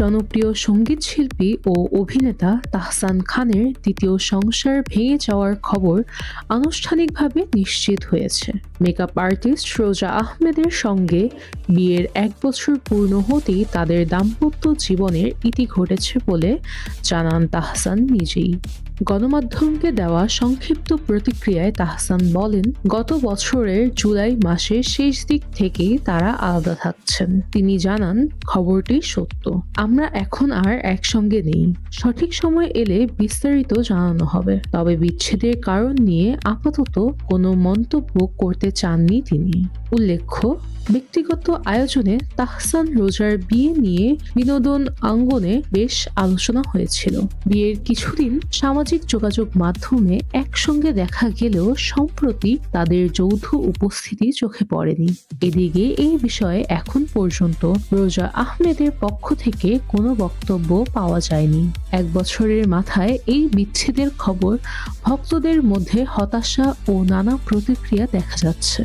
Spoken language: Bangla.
জনপ্রিয় সঙ্গীতশিল্পী ও অভিনেতা তাহসান খানের দ্বিতীয় সংসার ভেঙে যাওয়ার খবর আনুষ্ঠানিকভাবে নিশ্চিত হয়েছে। মেকআপ আর্টিস্ট রোজা আহমেদের সঙ্গে বিয়ের 1 বছর পূর্ণ হতেই তাদের দাম্পত্য জীবনের ইতি ঘটেছে বলে জানান তাহসান নিজেই। গণমাধ্যমকে দেওয়া সংক্ষিপ্ত প্রতিক্রিয়ায় তাহসান বলেন, গত বছরের জুলাই মাসের শেষ দিক থেকেই তারা আলাদা থাকছেন। তিনি জানান, খবরটি সত্য। আমরা এখন আর একসঙ্গে নেই। সঠিক সময় এলে বিস্তারিত জানানো হবে। তবে বিচ্ছেদের কারণ নিয়ে আপাতত কোনো মন্তব্য করতে চাননি তিনি। উল্লেখ্য, ব্যক্তিগত আয়োজনে তাহসান রোজার বিয়ে নিয়ে বিনোদন অঙ্গনে বেশ আলোচনা হয়েছিল। বিয়ের কিছুদিন সামাজিক যোগাযোগ মাধ্যমে একসঙ্গে দেখা গেলেও সম্প্রতি তাদের যৌথ উপস্থিতি চোখে পড়েনি। এদিকে এই বিষয়ে এখন পর্যন্ত রোজা আহমেদের পক্ষ থেকে কোনো বক্তব্য পাওয়া যায়নি। 1 বছরের মাথায় এই বিচ্ছেদের খবর ভক্তদের মধ্যে হতাশা ও নানা প্রতিক্রিয়া দেখা যাচ্ছে।